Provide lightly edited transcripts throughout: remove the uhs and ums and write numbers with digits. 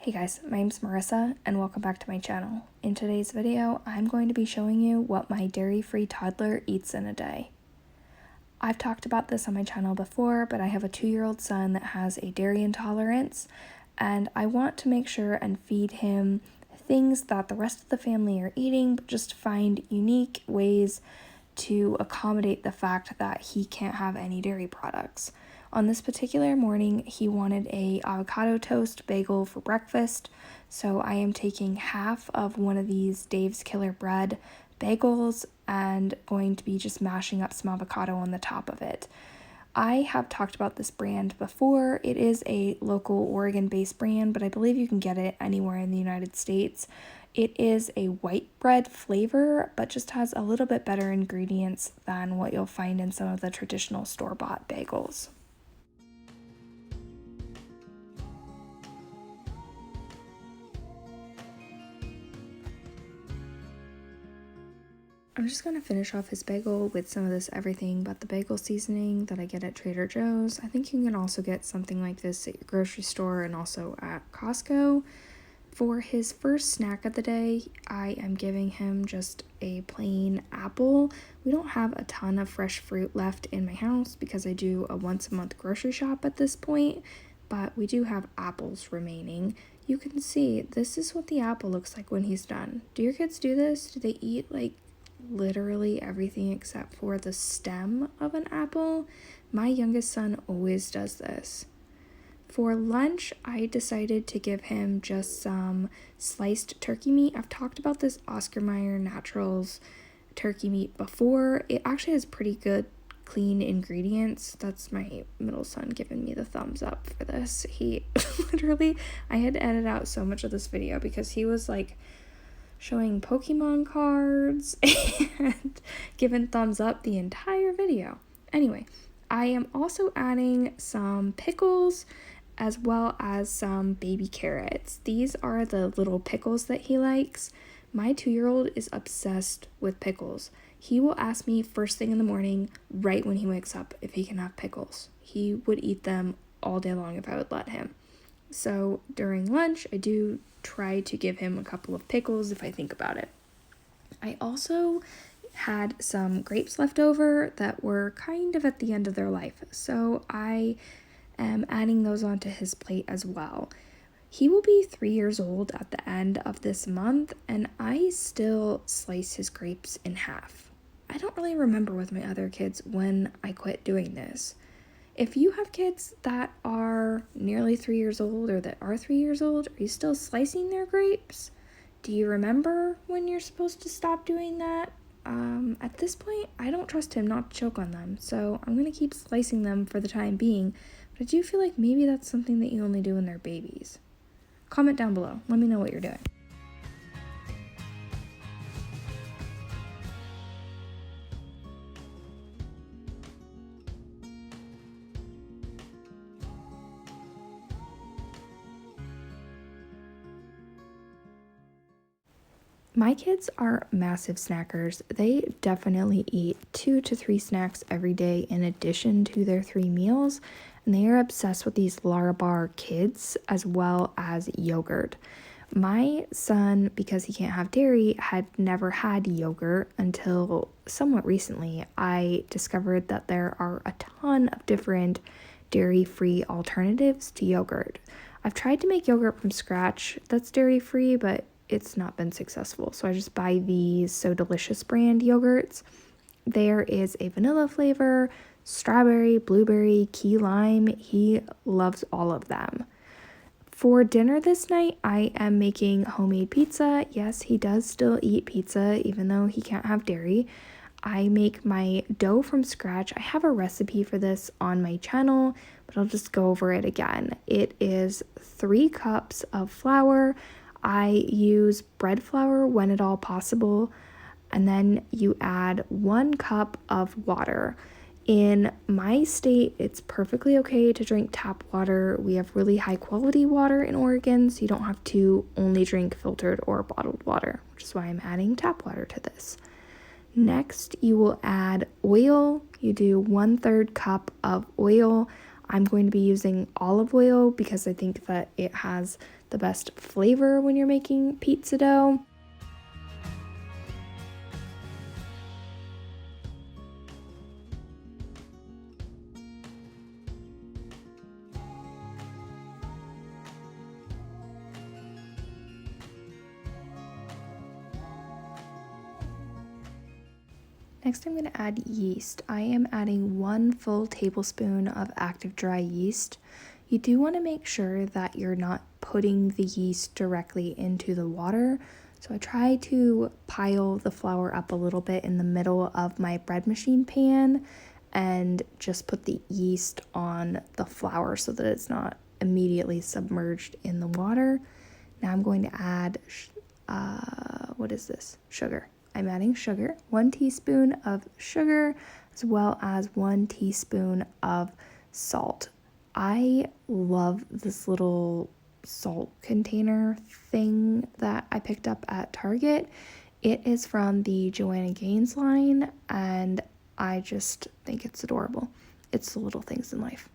Hey guys, my name's Marissa and welcome back to my channel. In today's video, I'm going to be showing you what my dairy-free toddler eats in a day. I've talked about this on my channel before, but I have a 2-year-old son that has a dairy intolerance, and I want to make sure and feed him things that the rest of the family are eating, but just find unique ways to accommodate the fact that he can't have any dairy products. On this particular morning, he wanted a avocado toast bagel for breakfast, so I am taking half of one of these Dave's Killer Bread bagels and going to be just mashing up some avocado on the top of it. I have talked about this brand before. It is a local Oregon-based brand, but I believe you can get it anywhere in the United States. It is a white bread flavor, but just has a little bit better ingredients than what you'll find in some of the traditional store-bought bagels. I'm just going to finish off his bagel with some of this everything but the bagel seasoning that I get at Trader Joe's. I think you can also get something like this at your grocery store and also at Costco. For his first snack of the day, I am giving him just a plain apple. We don't have a ton of fresh fruit left in my house because I do a once-a-month grocery shop at this point, but we do have apples remaining. You can see this is what the apple looks like when he's done. Do your kids do this? Do they eat like literally everything except for the stem of an apple? My youngest son always does this. For lunch, I decided to give him just some sliced turkey meat. I've talked about this Oscar Mayer Naturals turkey meat before. It actually has pretty good clean ingredients. That's my middle son giving me the thumbs up for this. He literally, I had to edit out so much of this video because he was like showing Pokemon cards and giving thumbs up the entire video. Anyway, I am also adding some pickles as well as some baby carrots. These are the little pickles that he likes. My 2-year-old is obsessed with pickles. He will ask me first thing in the morning, right when he wakes up, if he can have pickles. He would eat them all day long if I would let him. So during lunch, I do try to give him a couple of pickles if I think about it. I also had some grapes left over that were kind of at the end of their life, so I am adding those onto his plate as well. He will be 3 years old at the end of this month, and I still slice his grapes in half. I don't really remember with my other kids when I quit doing this. If you have kids that are nearly 3 years old or that are 3 years old, are you still slicing their grapes? Do you remember when you're supposed to stop doing that? At this point, I don't trust him not to choke on them, so I'm going to keep slicing them for the time being, but I do feel like maybe that's something that you only do when they're babies. Comment down below. Let me know what you're doing. My kids are massive snackers. They definitely eat 2 to 3 snacks every day in addition to their 3 meals, and they are obsessed with these Larabar kids as well as yogurt. My son, because he can't have dairy, had never had yogurt until somewhat recently. I discovered that there are a ton of different dairy-free alternatives to yogurt. I've tried to make yogurt from scratch that's dairy-free, but it's not been successful, so I just buy these So Delicious brand yogurts. There is a vanilla flavor, strawberry, blueberry, key lime. He loves all of them. For dinner this night, I am making homemade pizza. Yes, he does still eat pizza even though he can't have dairy. I make my dough from scratch. I have a recipe for this on my channel, but I'll just go over it again. It is 3 cups of flour. I use bread flour when at all possible, and then you add 1 cup of water. In my state, it's perfectly okay to drink tap water. We have really high quality water in Oregon, so you don't have to only drink filtered or bottled water, which is why I'm adding tap water to this. Next, you will add oil. You do 1/3 cup of oil. I'm going to be using olive oil because I think that it has the best flavor when you're making pizza dough. Next, I'm going to add yeast. I am adding 1 full tablespoon of active dry yeast. You do want to make sure that you're not putting the yeast directly into the water. So I try to pile the flour up a little bit in the middle of my bread machine pan and just put the yeast on the flour so that it's not immediately submerged in the water. Now I'm going to add, sugar. I'm adding sugar, 1 teaspoon of sugar, as well as 1 teaspoon of salt. I love this little salt container thing that I picked up at Target. It is from the Joanna Gaines line, and I just think it's adorable. It's the little things in life.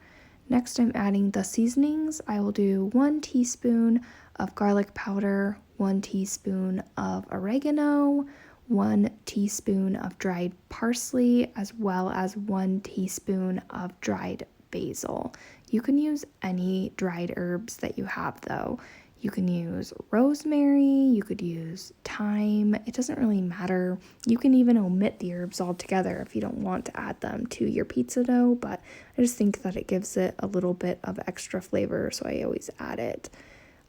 Next, I'm adding the seasonings. I will do 1 teaspoon of garlic powder, 1 teaspoon of oregano, 1 teaspoon of dried parsley, as well as 1 teaspoon of dried basil. You can use any dried herbs that you have though. You can use rosemary, you could use thyme, it doesn't really matter. You can even omit the herbs altogether if you don't want to add them to your pizza dough, but I just think that it gives it a little bit of extra flavor, so I always add it.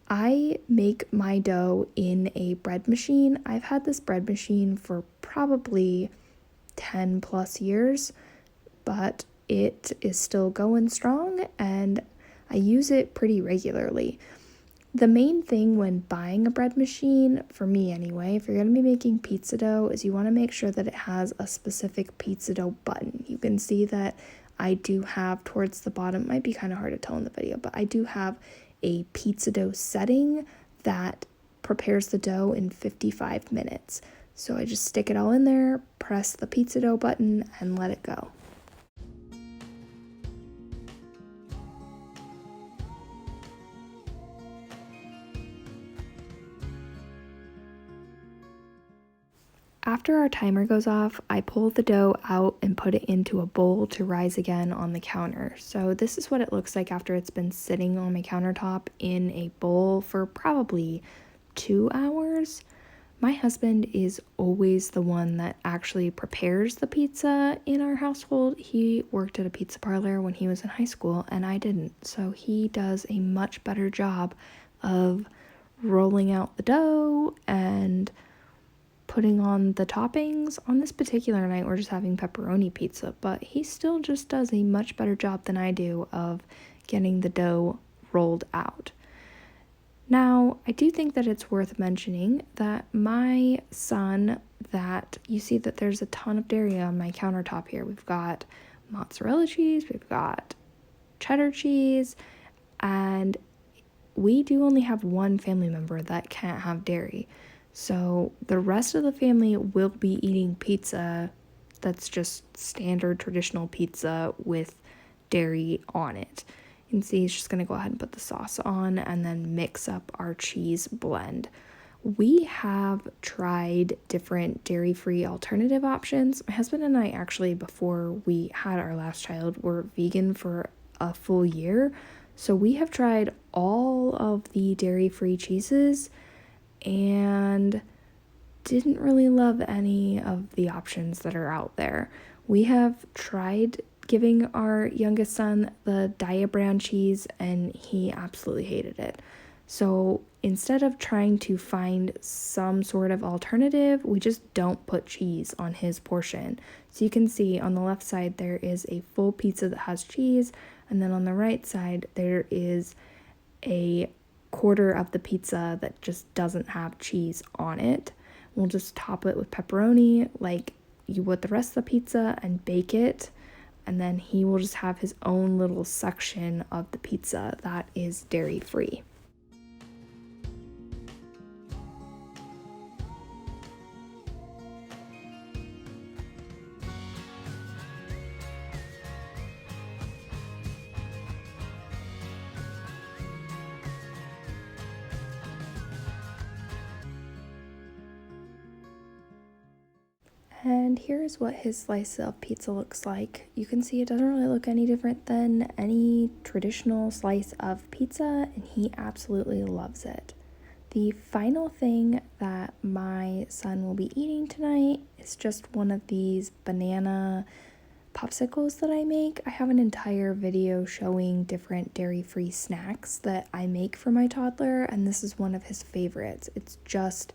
I make my dough in a bread machine. I've had this bread machine for probably 10 plus years, but it is still going strong and I use it pretty regularly. The main thing when buying a bread machine, for me anyway, if you're going to be making pizza dough, is you want to make sure that it has a specific pizza dough button. You can see that I do have towards the bottom, it might be kind of hard to tell in the video, but I do have a pizza dough setting that prepares the dough in 55 minutes. So I just stick it all in there, press the pizza dough button, and let it go. After our timer goes off, I pull the dough out and put it into a bowl to rise again on the counter. So this is what it looks like after it's been sitting on my countertop in a bowl for probably 2 hours. My husband is always the one that actually prepares the pizza in our household. He worked at a pizza parlor when he was in high school and I didn't. So he does a much better job of rolling out the dough and putting on the toppings. On this particular night, we're just having pepperoni pizza, but he still just does a much better job than I do of getting the dough rolled out. Now, I do think that it's worth mentioning that my son, that you see that there's a ton of dairy on my countertop here. We've got mozzarella cheese, we've got cheddar cheese, and we do only have one family member that can't have dairy. So the rest of the family will be eating pizza that's just standard traditional pizza with dairy on it. You can see he's just going to go ahead and put the sauce on and then mix up our cheese blend. We have tried different dairy-free alternative options. My husband and I actually, before we had our last child, were vegan for a full year. So we have tried all of the dairy-free cheeses and didn't really love any of the options that are out there. We have tried giving our youngest son the Diet Brand cheese and he absolutely hated it. So instead of trying to find some sort of alternative, we just don't put cheese on his portion. So you can see on the left side there is a full pizza that has cheese, and then on the right side there is a quarter of the pizza that just doesn't have cheese on it. We'll just top it with pepperoni like you would the rest of the pizza and bake it, and then he will just have his own little section of the pizza that is dairy free. And here's what his slice of pizza looks like. You can see it doesn't really look any different than any traditional slice of pizza, and he absolutely loves it. The final thing that my son will be eating tonight is just one of these banana popsicles that I make. I have an entire video showing different dairy-free snacks that I make for my toddler, and this is one of his favorites. It's just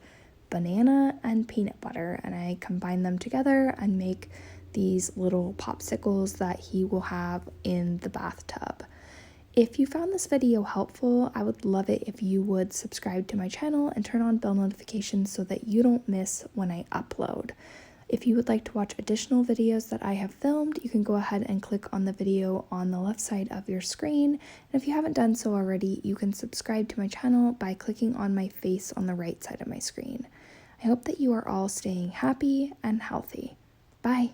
banana and peanut butter, and I combine them together and make these little popsicles that he will have in the bathtub. If you found this video helpful, I would love it if you would subscribe to my channel and turn on bell notifications so that you don't miss when I upload. If you would like to watch additional videos that I have filmed, you can go ahead and click on the video on the left side of your screen. And if you haven't done so already, you can subscribe to my channel by clicking on my face on the right side of my screen. I hope that you are all staying happy and healthy. Bye!